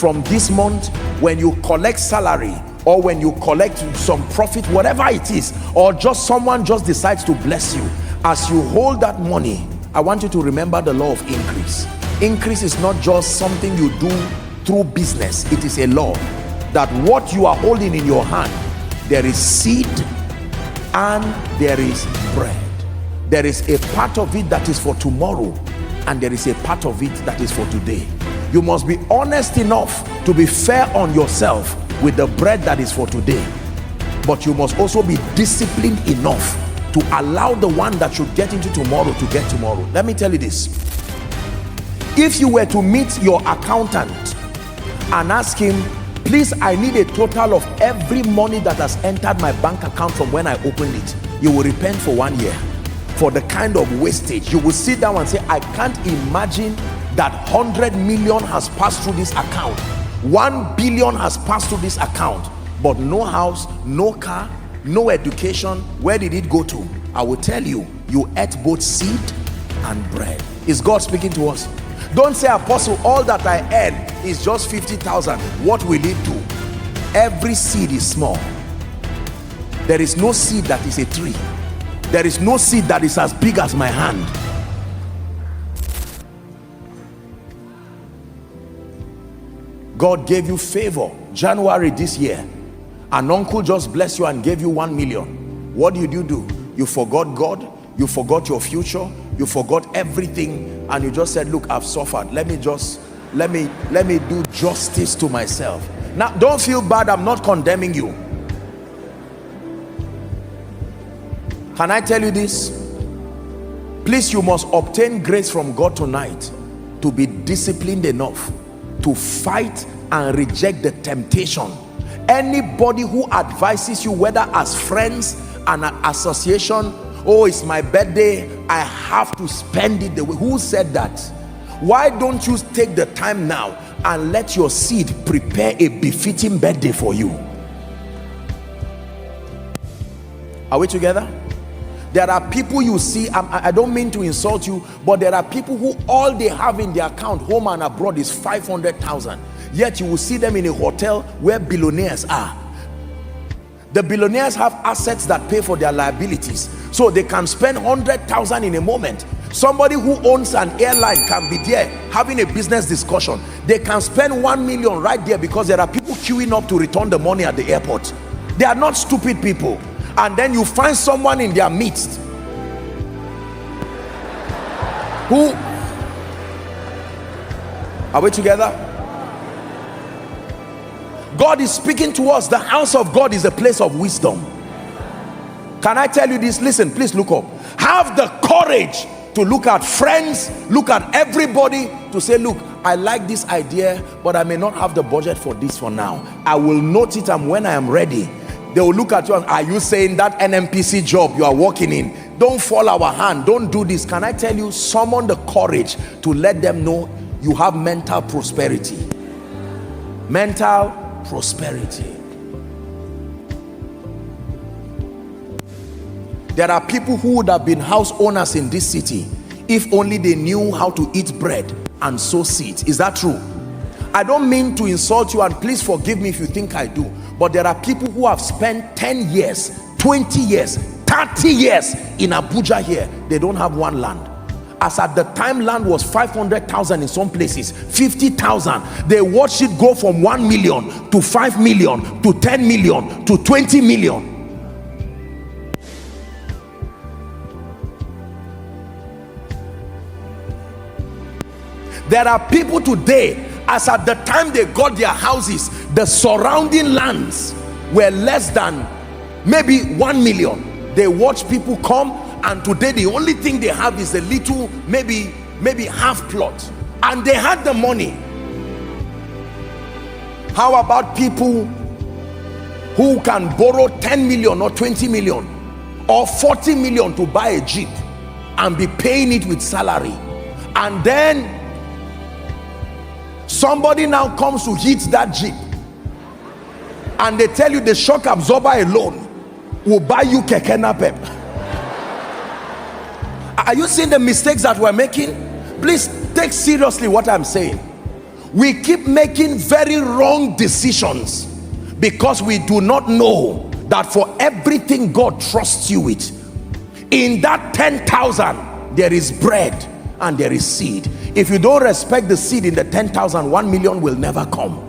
from this month, when you collect salary or when you collect some profit, whatever it is, or just someone just decides to bless you, as you hold that money, I want you to remember the law of increase. Increase is not just something you do through business. It is a law that what you are holding in your hand, there is seed and there is bread. There is a part of it that is for tomorrow, and there is a part of it that is for today. You must be honest enough to be fair on yourself with the bread that is for today, but you must also be disciplined enough to allow the one that should get into tomorrow to get tomorrow. Let me tell you this: if you were to meet your accountant and ask him, please, I need a total of every money that has entered my bank account from when I opened it, you will repent for 1 year for the kind of wastage. You will sit down and say, I can't imagine that 100 million has passed through this account, 1 billion has passed through this account, but no house, no car, no education. Where did it go to? I will tell you, you ate both seed and bread. Is God speaking to us? Don't say, Apostle, all that I earn is just 50,000. What will it do? Every seed is small. There is no seed that is a tree. There is no seed that is as big as my hand. God gave you favor January this year. An uncle just blessed you and gave you 1 million. What did you do? You forgot God, you forgot your future, you forgot everything, and you just said, look, I've suffered, let me do justice to myself. Now don't feel bad, I'm not condemning you. Can I tell you this? Please, you must obtain grace from God tonight to be disciplined enough to fight and reject the temptation. Anybody who advises you, whether as friends and an association, oh, it's my birthday, I have to spend it the way. Who said that? Why don't you take the time now and let your seed prepare a befitting birthday for you? Are we together? There are people you see, I don't mean to insult you, but there are people who all they have in their account, home and abroad, is 500,000. Yet you will see them in a hotel where billionaires are. The billionaires have assets that pay for their liabilities, so they can spend 100,000 in a moment. Somebody who owns an airline can be there having a business discussion. They can spend 1 million right there because there are people queuing up to return the money at the airport. They are not stupid people. And then you find someone in their midst who, are we together? God is speaking to us. The house of God is a place of wisdom. Can I tell you this? Listen, please look up. Have the courage to look at friends, look at everybody, to say, look, I like this idea, but I may not have the budget for this for now. I will note it, and when I am ready, they will look at you and, are you saying that NMPC job you are working in, don't fall our hand, don't do this? Can I tell you, summon the courage to let them know you have mental prosperity. Mental prosperity. There are people who would have been house owners in this city if only they knew how to eat bread and sow seeds. Is that true? I don't mean to insult you, and please forgive me if you think I do, but there are people who have spent 10 years, 20 years, 30 years in Abuja here. They don't have one land. As at the time, land was 500,000 in some places, 50,000. They watched it go from 1 million to 5 million to 10 million to 20 million. There are people today, as at the time they got their houses, the surrounding lands were less than maybe 1 million. They watch people come, and today the only thing they have is a little, maybe half plot, and they had the money. How about people who can borrow 10 million or 20 million or 40 million to buy a Jeep and be paying it with salary, and then somebody now comes to hit that Jeep and they tell you the shock absorber alone will buy you keke napep? Are you seeing the mistakes that we're making? Please take seriously what I'm saying. We keep making very wrong decisions because we do not know that for everything God trusts you with, in that 10,000 there is bread and there is seed. If you don't respect the seed in the 10,000, 1 million will never come.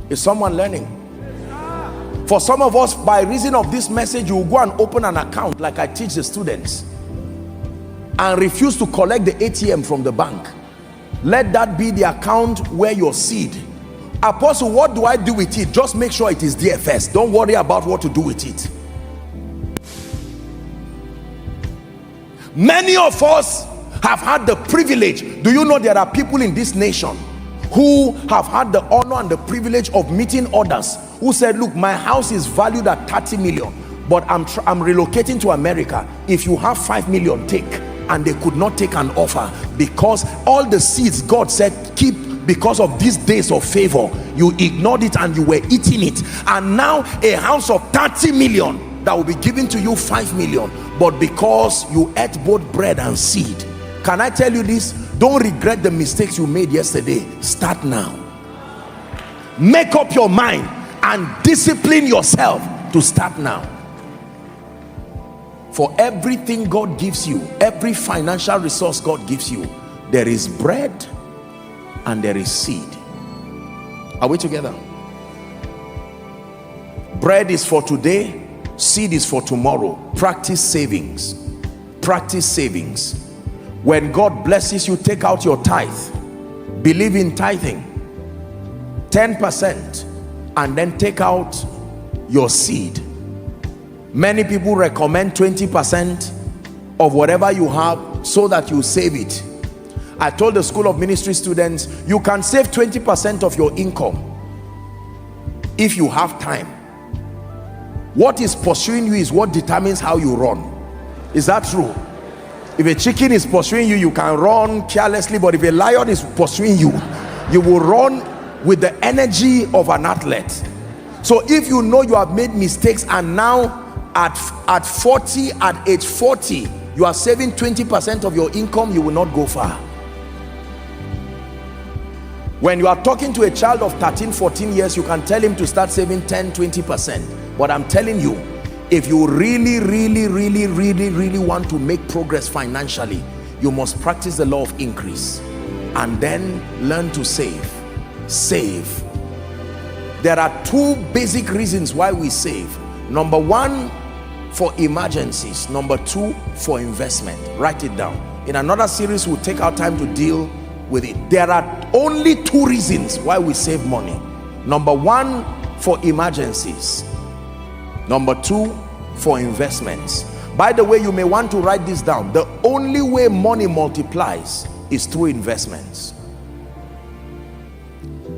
Is someone learning? For some of us, by reason of this message, you will go and open an account like I teach the students and refuse to collect the ATM from the bank. Let that be the account where your seed. Apostle, what do I do with it? Just make sure it is there first. Don't worry about what to do with it. Many of us have had the privilege. Do you know there are people in this nation who have had the honor and the privilege of meeting others who said, look, my house is valued at 30 million, but I'm relocating to America. If you have 5 million, take. And they could not take an offer because all the seeds God said keep, because of these days of favor, you ignored it and you were eating it. And now a house of 30 million that will be given to you 5 million, but because you ate both bread and seed. Can I tell you this? Don't regret the mistakes you made yesterday. Start now. Make up your mind and discipline yourself to start now. For everything God gives you, every financial resource God gives you, there is bread and there is seed. Are we together? Bread is for today, seed is for tomorrow. Practice savings. Practice savings. When God blesses you, take out your tithe. Believe in tithing. 10%, and then take out your seed. Many people recommend 20% of whatever you have so that you save it. I told the School of Ministry students, you can save 20% of your income if you have time. What is pursuing you is what determines how you run. Is that true? If a chicken is pursuing you, you can run carelessly, but if a lion is pursuing you, you will run with the energy of an athlete. So if you know you have made mistakes and now at age 40 you are saving 20% of your income, you will not go far. When you are talking to a child of 13, 14 years, you can tell him to start saving 10, 20%. But I'm telling you, if you really want to make progress financially, you must practice the law of increase and then learn to save. Save. There are two basic reasons why we save. Number one, for emergencies. Number two, for investment. Write it down. In another series, we'll take our time to deal with it. There are only two reasons why we save money. Number one, for emergencies. Number two, for investments. By the way, you may want to write this down. The only way money multiplies is through investments.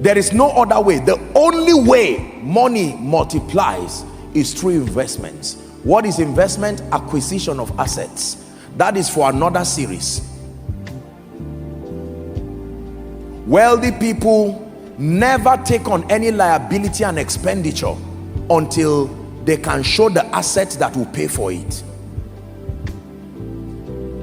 There is no other way. The only way money multiplies is through investments. What is investment? Acquisition of assets. That is for another series. Wealthy people never take on any liability and expenditure until they can show the assets that will pay for it.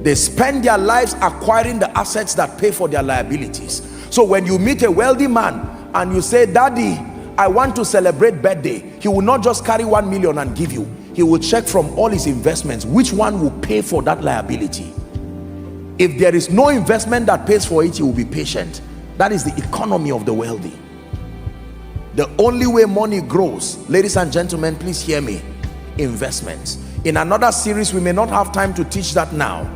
They spend their lives acquiring the assets that pay for their liabilities. So when you meet a wealthy man and you say, Daddy, I want to celebrate birthday, he will not just carry 1 million and give you. He will check from all his investments which one will pay for that liability. If there is no investment that pays for it, he will be patient. That is the economy of the wealthy. The only way money grows, ladies and gentlemen, please hear me, investments. In another series, we may not have time to teach that now,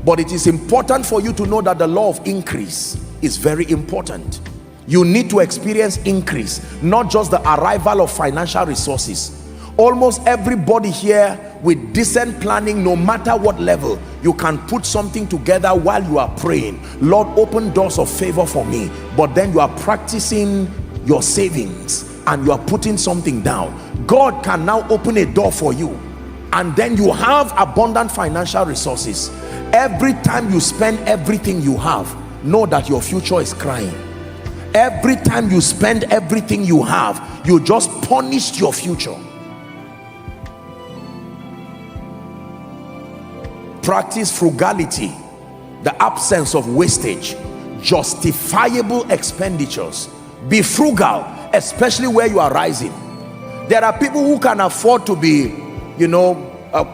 but it is important for you to know that the law of increase is very important. You need to experience increase, not just the arrival of financial resources. Almost everybody here with decent planning, no matter what level, you can put something together while you are praying. Lord, open doors of favor for me. But then you are practicing your savings and you are putting something down. God can now open a door for you, and then you have abundant financial resources. Every time you spend everything you have, know that your future is crying. Every time you spend everything you have, you just punished your future. Practice frugality, the absence of wastage. justifiable expenditures. Be frugal, especially where you are rising. There are people who can afford to be,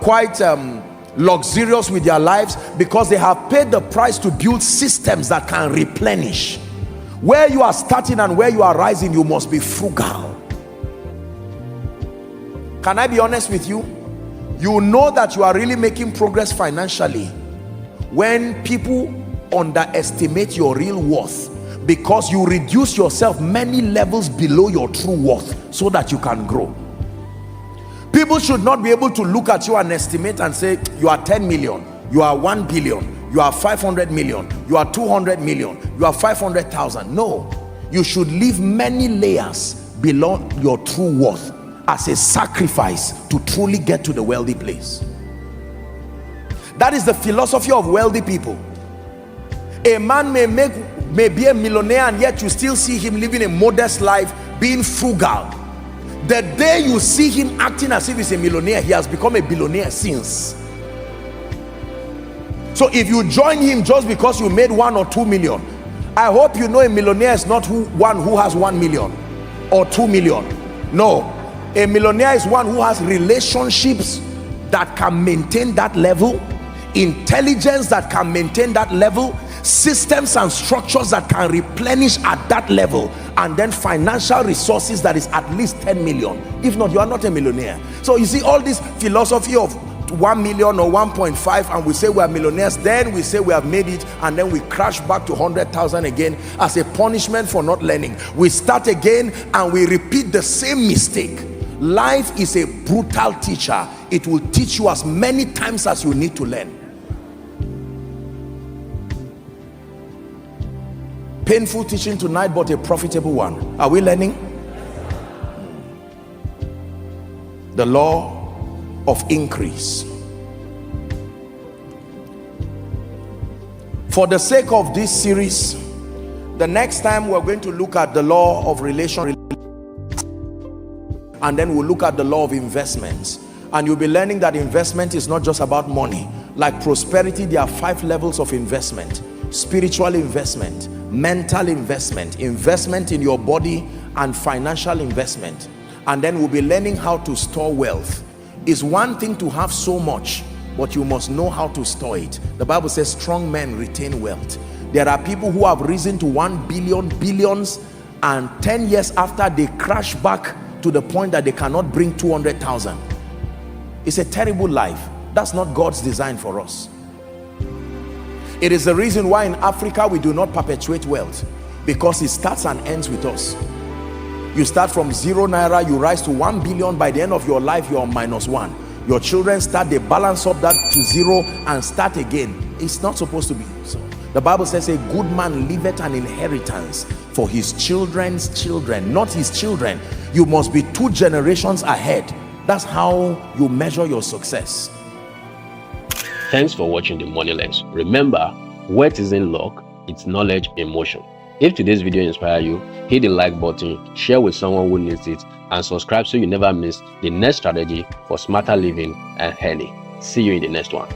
quite luxurious with their lives because they have paid the price to build systems that can replenish. Where you are starting and where you are rising, you must be frugal. Can I be honest with you? You know that you are really making progress financially when people underestimate your real worth, because you reduce yourself many levels below your true worth so that you can grow. People should not be able to look at you and estimate and say you are 10 million, you are 1 billion, you are 500 million, you are 200 million, you are 500,000. No, you should leave many layers below your true worth as a sacrifice to truly get to the wealthy place. That is the philosophy of wealthy people. A man may be a millionaire and yet you still see him living a modest life, being frugal. The day you see him acting as if he's a millionaire, he has become a billionaire since. So if you join him just because you made 1 or 2 million, I hope you know a millionaire is not one who has 1 million or 2 million. No, a millionaire is one who has relationships that can maintain that level, intelligence that can maintain that level, systems and structures that can replenish at that level, and then financial resources that is at least 10 million. If not, you are not a millionaire. So you see all this philosophy of 1 million or 1.5, and we say we are millionaires, then we say we have made it, and then we crash back to 100,000 again as a punishment for not learning. We start again and we repeat the same mistake. Life is a brutal teacher. It will teach you as many times as you need to learn. Painful teaching tonight, but a profitable one. Are we learning? The law of increase. For the sake of this series, the next time we're going to look at the law of relation, and then we'll look at the law of investments. And you'll be learning that investment is not just about money. Like prosperity, there are 5 levels of investment: spiritual investment, mental investment, investment in your body, and financial investment. And then we'll be learning how to store wealth. It's one thing to have so much, but you must know how to store it. The Bible says strong men retain wealth. There are people who have risen to 1 billion, billions, and 10 years after they crash back to the point that they cannot bring 200,000. It's a terrible life. That's not God's design for us. It is the reason why in Africa we do not perpetuate wealth, because it starts and ends with us. You start from 0 naira, you rise to 1 billion. By the end of your life, you're on -1. Your children start, they balance up that to 0 and start again. It's not supposed to be so. The Bible says a good man leaveth an inheritance for his children's children, not his children. You must be 2 generations ahead. That's how you measure your success. Thanks for watching the Money Lens. Remember, wealth isn't luck, it's knowledge in motion. If today's video inspired you, hit the like button, share with someone who needs it, and subscribe so you never miss the next strategy for smarter living and earning. See you in the next one.